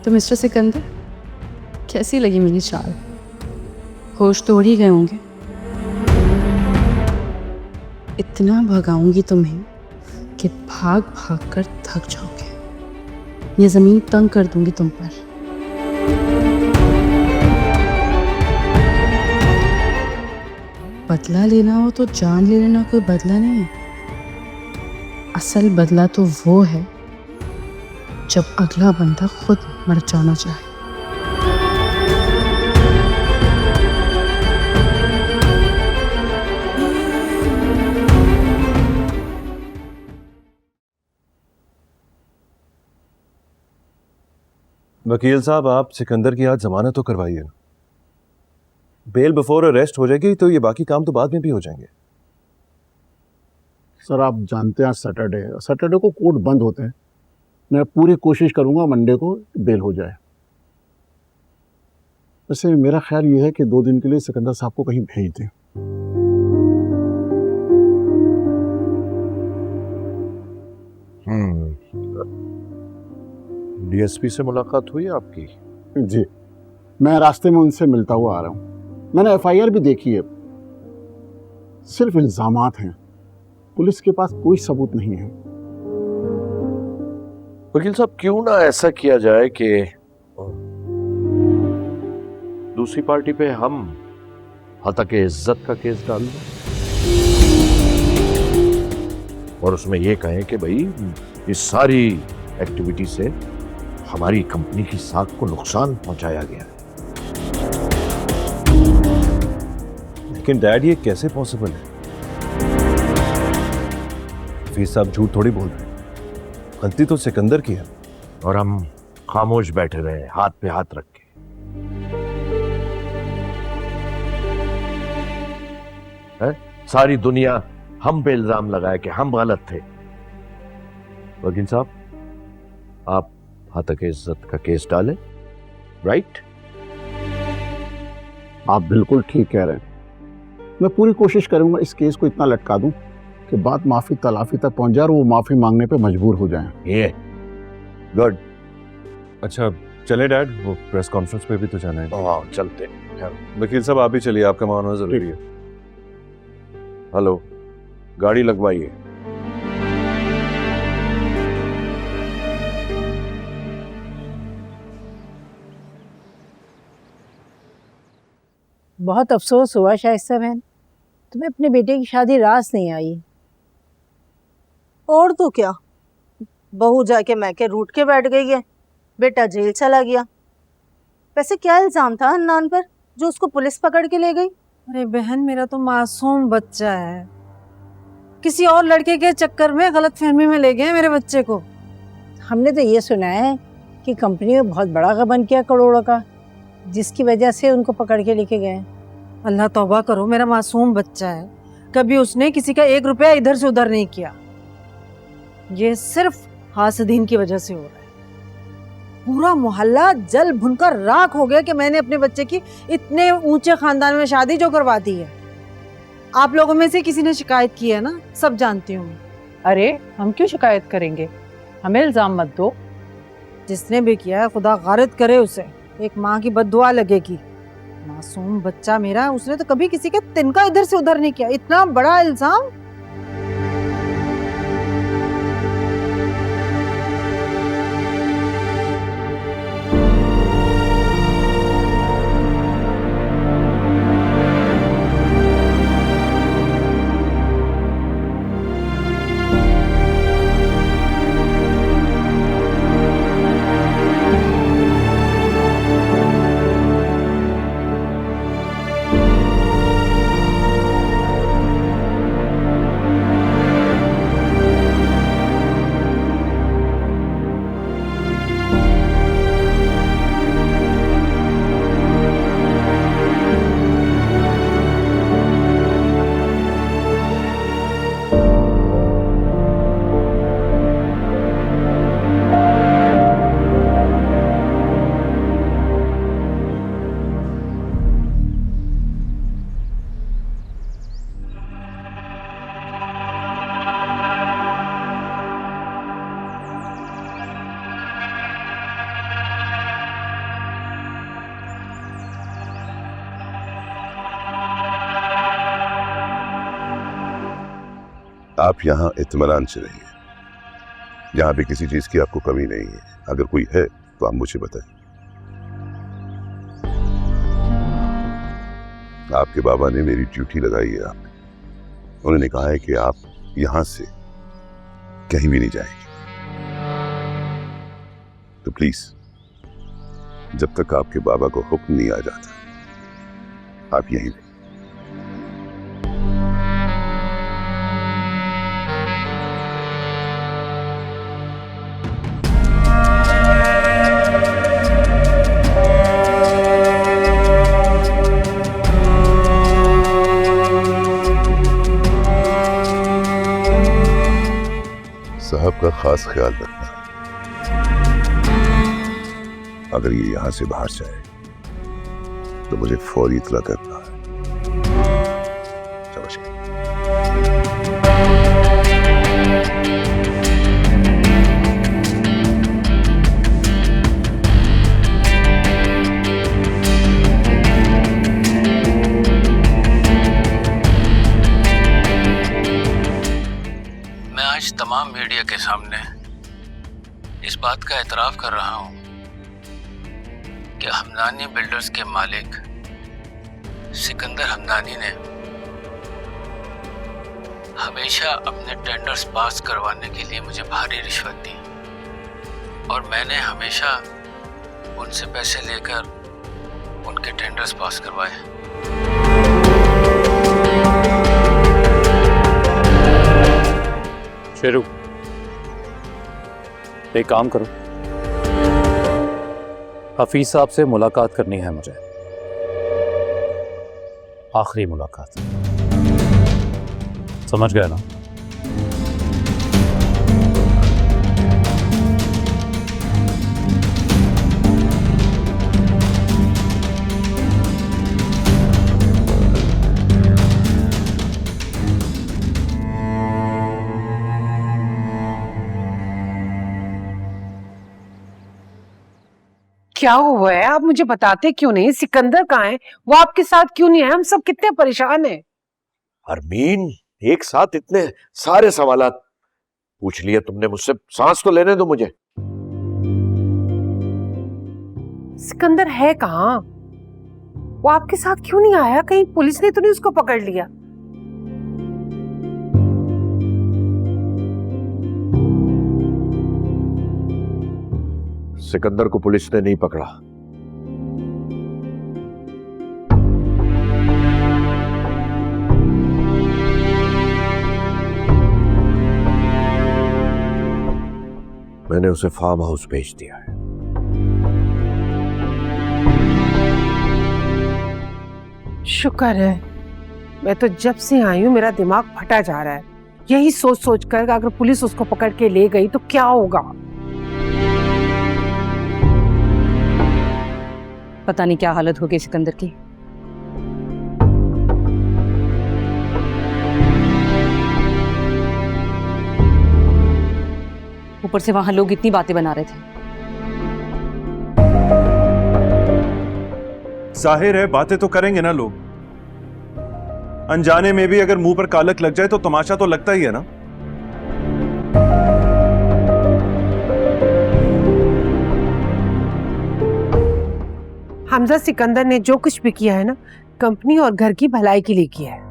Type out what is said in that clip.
तो मिस्टर सिकंदर, कैसी लगी मेरी चाल? होश तो उड़ ही गए होंगे। इतना भगाऊंगी तुम्हें कि भाग भाग कर थक जाओगे। ये जमीन तंग कर दूंगी तुम पर। बदला लेना हो तो जान ले लेना, कोई बदला नहीं है। असल बदला तो वो है जब अगला बंदा खुद मर जाना चाहे। वकील साहब, आप सिकंदर की आज जमानत तो करवाइए। बेल बिफोर अरेस्ट हो जाएगी तो ये बाकी काम तो बाद में भी हो जाएंगे। सर आप जानते हैं आज सैटरडे को कोर्ट बंद होते हैं। मैं पूरी कोशिश करूंगा मंडे को बेल हो जाए। वैसे मेरा ख्याल ये है कि 2 दिन के लिए सिकंदर साहब को कहीं भेज दें। डीएसपी से मुलाकात हुई आपकी? जी, मैं रास्ते में उनसे मिलता हुआ आ रहा हूँ। मैंने एफआईआर भी देखी है, सिर्फ इल्जामात हैं, पुलिस के पास कोई सबूत नहीं है। वकील साहब, क्यों ना ऐसा किया जाए कि दूसरी पार्टी पे हम हतक इज्जत का केस डाल दें और उसमें यह कहें कि भाई इस सारी एक्टिविटी से हमारी कंपनी की साख को नुकसान पहुंचाया गया है। लेकिन डैड, ये कैसे पॉसिबल है? फीस साहब झूठ थोड़ी बोल रहे हैं। गलती तो सिकंदर की है। और हम खामोश बैठे रहे हाथ पे हाथ रख के। सारी दुनिया हम पे इल्जाम लगाए कि हम गलत थे। वकील साहब, आप हतक इज्जत का केस डालें, राइट? आप बिल्कुल ठीक कह रहे हैं। मैं पूरी कोशिश करूंगा इस केस को इतना लटका दूं कि बात माफी तलाफी तक पहुंच जाए और वो माफी मांगने पे मजबूर हो जाएं। ये गुड। अच्छा चले डैड, वो प्रेस कॉन्फ्रेंस पे भी तो जाना है। हाँ चलते। वकील साहब आप भी चलिए, आपका मान होना जरूरी है। हेलो, गाड़ी लगवाइए। बहुत अफसोस हुआ शाइस्ता बहन, तुम्हें अपने बेटे की शादी रास नहीं आई। और तो क्या, बहू जाके मैके रूठ के बैठ गई है, बेटा जेल चला गया। वैसे क्या इल्जाम था हन्नान पर जो उसको पुलिस पकड़ के ले गई? अरे बहन, मेरा तो मासूम बच्चा है, किसी और लड़के के चक्कर में गलतफहमी में ले गए मेरे बच्चे को। हमने तो ये सुना है कि कंपनी में बहुत बड़ा गबन किया करोड़ों का, जिसकी वजह से उनको पकड़ के लेके गए। अल्लाह तौबा करो, मेरा मासूम बच्चा है, कभी उसने किसी का 1 रुपया इधर से उधर नहीं किया। ये सिर्फ हासदीन की वजह से हो रहा है। पूरा मोहल्ला जल भुनकर राख हो गया कि मैंने अपने बच्चे की इतने ऊंचे खानदान में शादी जो करवा दी है। आप लोगों में से किसी ने शिकायत की है ना, सब जानती हूँ। अरे हम क्यों शिकायत करेंगे, हमें इल्जाम मत दो। जिसने भी किया है खुदा गारत करे उसे, एक माँ की बद्दुआ लगेगी। मासूम बच्चा मेरा, उसने तो कभी किसी के तिनका इधर से उधर नहीं किया, इतना बड़ा इल्जाम। आप यहाँ इत्मीनान से रहिए, यहाँ पे किसी चीज की आपको कमी नहीं है। अगर कोई है तो आप मुझे बताइए। आपके बाबा ने मेरी ड्यूटी लगाई है आप पे। उन्होंने कहा है कि आप यहां से कहीं भी नहीं जाएंगे, तो प्लीज जब तक आपके बाबा को हुक्म नहीं आ जाता आप यहीं रहिए। साहब का खास ख्याल रखना, अगर ये यहां से बाहर जाए तो मुझे फौरी इत्तला करना है। समझ गए? मैं आज तमाम मीडिया के सामने इस बात का एतराफ़ कर रहा हूं कि हमदानी बिल्डर्स के मालिक सिकंदर हमदानी ने हमेशा अपने टेंडर्स पास करवाने के लिए मुझे भारी रिश्वत दी और मैंने हमेशा उनसे पैसे लेकर उनके टेंडर्स पास करवाए। शेरू, एक काम करो, हफीज साहब से मुलाकात करनी है मुझे, आखिरी मुलाकात। समझ गए ना? क्या हुआ है? आप मुझे बताते क्यों नहीं? सिकंदर कहाँ है? वो आपके साथ क्यों नहीं है? हम सब कितने परेशान हैं। अरमीन, एक साथ इतने सारे सवालात पूछ लिए तुमने मुझसे, सांस तो लेने दो मुझे। सिकंदर है कहाँ? वो आपके साथ क्यों नहीं आया? कहीं पुलिस ने तो नहीं उसको पकड़ लिया? सिकंदर को पुलिस ने नहीं पकड़ा। मैंने उसे फार्म हाउस भेज दिया है। शुक्र है, मैं तो जब से आई हूं मेरा दिमाग फटा जा रहा है, यही सोच सोच कर अगर पुलिस उसको पकड़ के ले गई तो क्या होगा। पता नहीं क्या हालत होगी सिकंदर की। ऊपर से वहां लोग इतनी बातें बना रहे थे। जाहिर है बातें तो करेंगे ना लोग, अनजाने में भी अगर मुंह पर कालक लग जाए तो तमाशा तो लगता ही है ना। हमजा, सिकंदर ने जो कुछ भी किया है ना, कंपनी और घर की भलाई के लिए किया है।